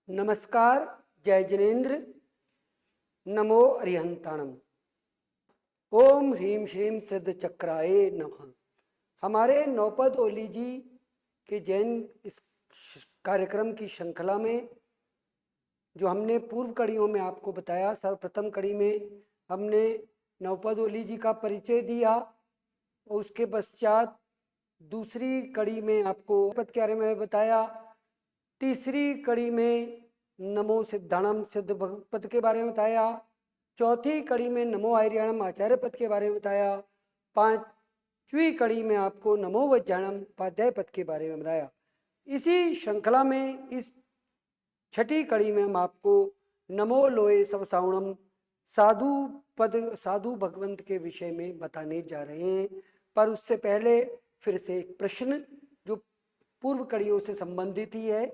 नमस्कार, जय जिनेन्द्र, नमो अरिहंताणम। ओम ह्रीं श्रीं सिद्ध चक्राय नमः। हमारे नौपद ओली जी के जैन इस कार्यक्रम की श्रृंखला में जो हमने पूर्व कड़ियों में आपको बताया, सर्वप्रथम कड़ी में हमने नौपद ओली जी का परिचय दिया और उसके पश्चात दूसरी कड़ी में आपको पद के बारे में बताया। तीसरी कड़ी में नमो सिद्धाणम सिद्ध पद के बारे में बताया। चौथी कड़ी में नमो आर्याणम आचार्य पद के बारे में बताया। पांचवी कड़ी में आपको नमो वज्जाणम उपाध्याय पद के बारे में बताया। इसी श्रृंखला में इस छठी कड़ी में हम आपको नमो लोए सवसावणम साधु पद साधु भगवंत के विषय में बताने जा रहे हैं। पर उससे पहले फिर से एक प्रश्न जो पूर्व कड़ियों से संबंधित ही है,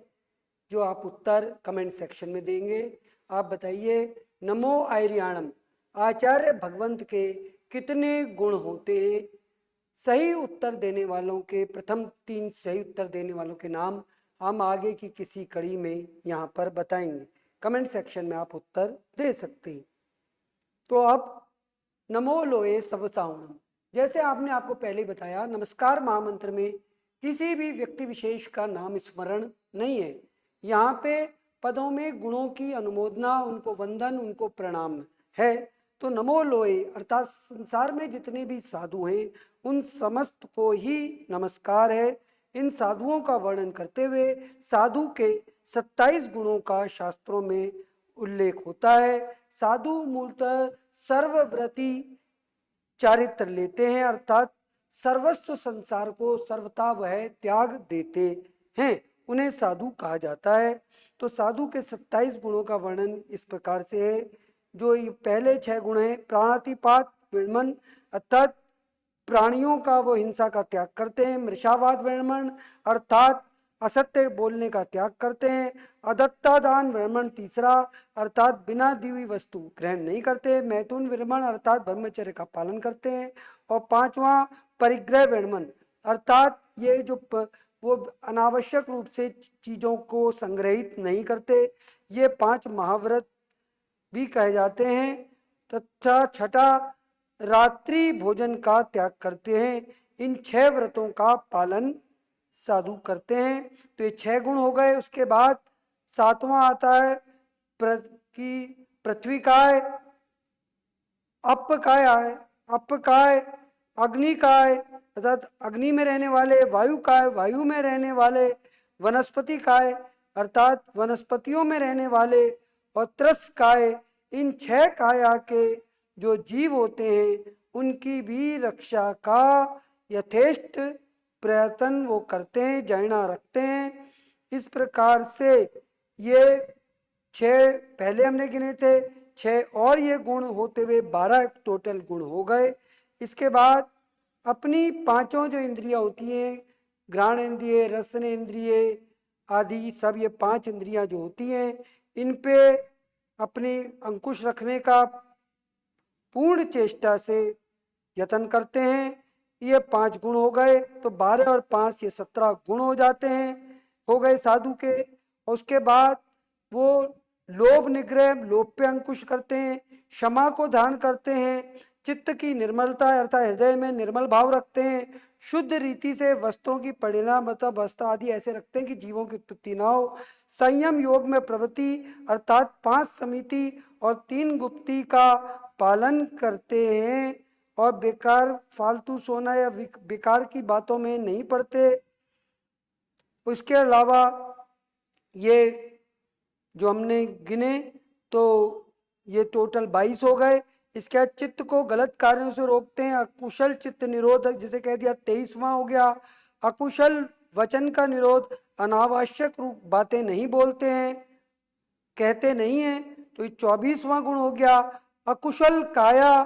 जो आप उत्तर कमेंट सेक्शन में देंगे। आप बताइए, नमो आर्याणम आचार्य भगवंत के कितने गुण होते हैं? सही उत्तर देने वालों के प्रथम 3 सही उत्तर देने वालों के नाम हम आगे की किसी कड़ी में यहाँ पर बताएंगे। कमेंट सेक्शन में आप उत्तर दे सकते हैं। तो अब नमो लोए सवसावणम, जैसे आपने आपको पहले बताया, नमस्कार महामंत्र में किसी भी व्यक्ति विशेष का नाम स्मरण नहीं है। यहाँ पे पदों में गुणों की अनुमोदना, उनको वंदन, उनको प्रणाम है। तो नमो लोए अर्थात संसार में जितने भी साधु हैं उन समस्त को ही नमस्कार है। इन साधुओं का वर्णन करते हुए साधु के 27 गुणों का शास्त्रों में उल्लेख होता है। साधु मूलतः सर्वव्रती चारित्र लेते हैं, अर्थात सर्वस्व संसार को सर्वथा वह त्याग देते हैं, उन्हें साधु कहा जाता है। तो साधु के 27 गुणों का वर्णन इस प्रकार से है। जो ये पहले 6 गुण हैं, प्राणातिपात विमन अर्थात प्राणियों का वो हिंसा का त्याग करते हैं। मृषावाद वर्मण अर्थात असत्य बोलने का त्याग करते हैं। अदत्तादान वर्मण तीसरा अर्थात बिना दी हुई वस्तु ग्रहण नहीं करते। मैथुन विरमण अर्थात ब्रह्मचर्य का पालन करते हैं। और पांचवा परिग्रह वर्मण अर्थात ये जो वो अनावश्यक रूप से चीजों को संग्रहित नहीं करते। ये 5 महाव्रत भी कहे जाते हैं। तथा छठा रात्रि भोजन का त्याग करते हैं। इन 6 व्रतों का पालन साधु करते हैं। तो ये 6 गुण हो गए। उसके बाद 7वां आता है पृथ्वी काय, अप काय आय, अप काय, अग्नि काय अर्थात अग्नि में रहने वाले, वायु काय वायु में रहने वाले, वनस्पति काय अर्थात वनस्पतियों में रहने वाले, और त्रस काय। इन 6 काया के जो जीव होते हैं उनकी भी रक्षा का यथेष्ट प्रयत्न वो करते हैं, जायना रखते हैं। इस प्रकार से ये 6 पहले हमने गिने थे, 6 और ये गुण होते हुए 12 टोटल गुण हो गए। इसके बाद अपनी 5 जो इंद्रियां होती हैं, घ्राण इंद्रिय, रसन इंद्रिय आदि सब, ये 5 इंद्रियां जो होती हैं, इन पे अपनी अंकुश रखने का पूर्ण चेष्टा से यत्न करते हैं। ये 5 गुण हो गए। तो 12 और 5 ये 17 गुण हो जाते हैं, हो गए साधु के। और उसके बाद वो लोभ निग्रह, लोभ पे अंकुश करते हैं, क्षमा को धारण करते हैं, चित्त की निर्मलता अर्थात हृदय में निर्मल भाव रखते हैं, शुद्ध रीति से वस्त्रों की परिणाम मतलब वस्त्र आदि ऐसे रखते हैं कि जीवों की उत्पत्ति ना हो। संयम योग में प्रवृत्ति अर्थात 5 समिति और 3 गुप्ती का पालन करते हैं, और बेकार फालतू सोना या बेकार की बातों में नहीं पड़ते। उसके अलावा ये जो हमने गिने तो ये टोटल 22 हो गए। इसके बाद चित्त को गलत कार्यों से रोकते हैं, अकुशल चित्त निरोधक जिसे कह दिया 23वां हो गया। अकुशल वचन का निरोध, अनावश्यक रूप बातें नहीं बोलते हैं, कहते नहीं हैं, तो ये 24वां गुण हो गया। अकुशल काया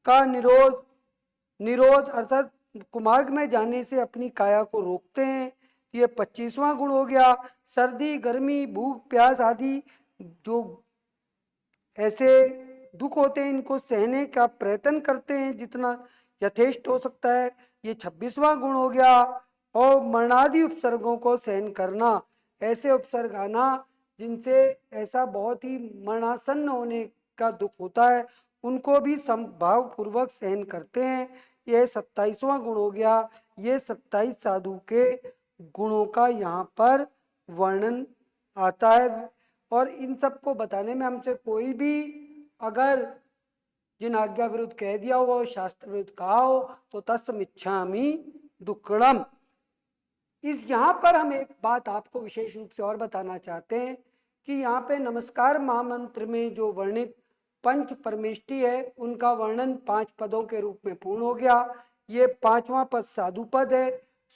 का निरोध अर्थात कुमार्ग में जाने से अपनी काया को रोकते हैं, ये 25वां गुण हो गया। सर्दी गर्मी भूख प्यास आदि जो ऐसे दुख होते हैं इनको सहने का प्रयत्न करते हैं जितना यथेष्ट हो सकता है, ये 26वां गुण हो गया। और मरणादि उपसर्गों को सहन करना, ऐसे उपसर्ग आना जिनसे ऐसा बहुत ही मरणासन्न होने का दुख होता है, उनको भी समभाव पूर्वक सहन करते हैं। यह 27वां गुण हो गया। ये 27 साधु के गुणों का यहाँ पर वर्णन आता है। और इन सब को बताने में हमसे कोई भी अगर जिन आज्ञा विरुद्ध कह दिया हो, शास्त्र विरुद्ध कहा हो, तो तस्मिच्छामि दुक्कडम। इस यहाँ पर हम एक बात आपको विशेष रूप से और बताना चाहते हैं कि यहाँ पे नमस्कार महामंत्र में जो वर्णित पंच परमेष्टि है, उनका वर्णन 5 पदों के रूप में पूर्ण हो गया। ये 5वां पद साधु पद है।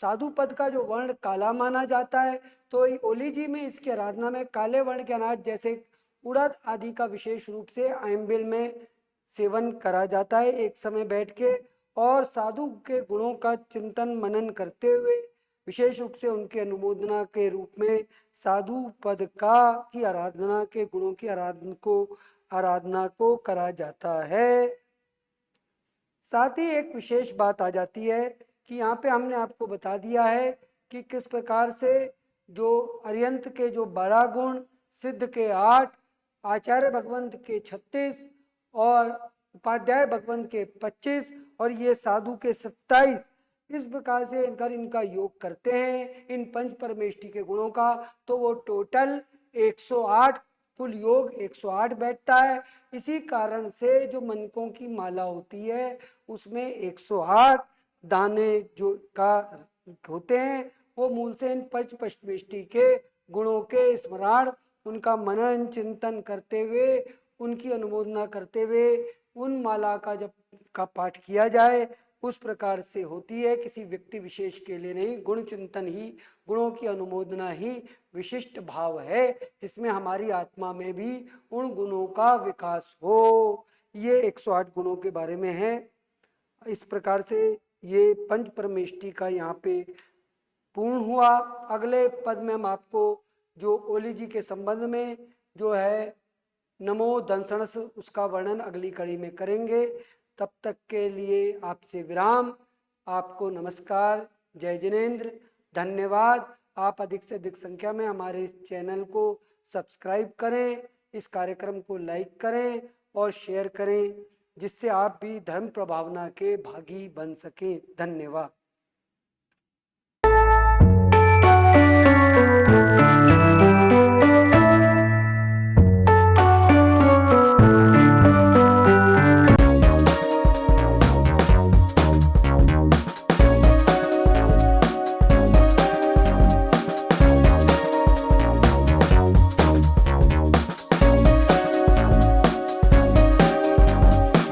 साधु पद का जो वर्ण काला माना जाता है, तो ओली जी में इसकी आराधना में काले वर्ण के अनाज जैसे उड़द आदि का विशेष रूप से आयम्बिल में सेवन करा जाता है एक समय बैठ के, और साधु के गुणों का चिंतन मनन करते हुए विशेष रूप से उनके अनुमोदना के रूप में साधु पद का की आराधना के गुणों की आराधना को करा जाता है। साथ ही एक विशेष बात आ जाती है कि यहाँ पे हमने आपको बता दिया है कि किस प्रकार से जो अरिहंत के जो 12 गुण, सिद्ध के 8, आचार्य भगवंत के 36 और उपाध्याय भगवंत के 25 और ये साधु के 27, इस प्रकार से इनका योग करते हैं इन पंच परमेष्टि के गुणों का, तो वो टोटल 108 कुल योग 108 बैठता है। इसी कारण से जो मनकों की माला होती है उसमें 108 दाने जो का होते हैं, वो मूल से इन पंच परमेष्टि के गुणों के स्मरण, उनका मनन चिंतन करते हुए, उनकी अनुमोदना करते हुए उन माला का जब का पाठ किया जाए उस प्रकार से होती है। किसी व्यक्ति विशेष के लिए नहीं, गुण चिंतन ही, गुणों की अनुमोदना ही विशिष्ट भाव है, जिसमें हमारी आत्मा में भी उन गुणों का विकास हो। ये 108 गुणों के बारे में है। इस प्रकार से ये पंच परमेष्टि का यहाँ पे पूर्ण हुआ। अगले पद में हम आपको जो ओली जी के संबंध में जो है नमो दंसणस, उसका वर्णन अगली कड़ी में करेंगे। तब तक के लिए आपसे विराम। आपको नमस्कार, जय जिनेंद्र, धन्यवाद। आप अधिक से अधिक संख्या में हमारे इस चैनल को सब्सक्राइब करें, इस कार्यक्रम को लाइक करें और शेयर करें, जिससे आप भी धर्म प्रभावना के भागी बन सकें। धन्यवाद।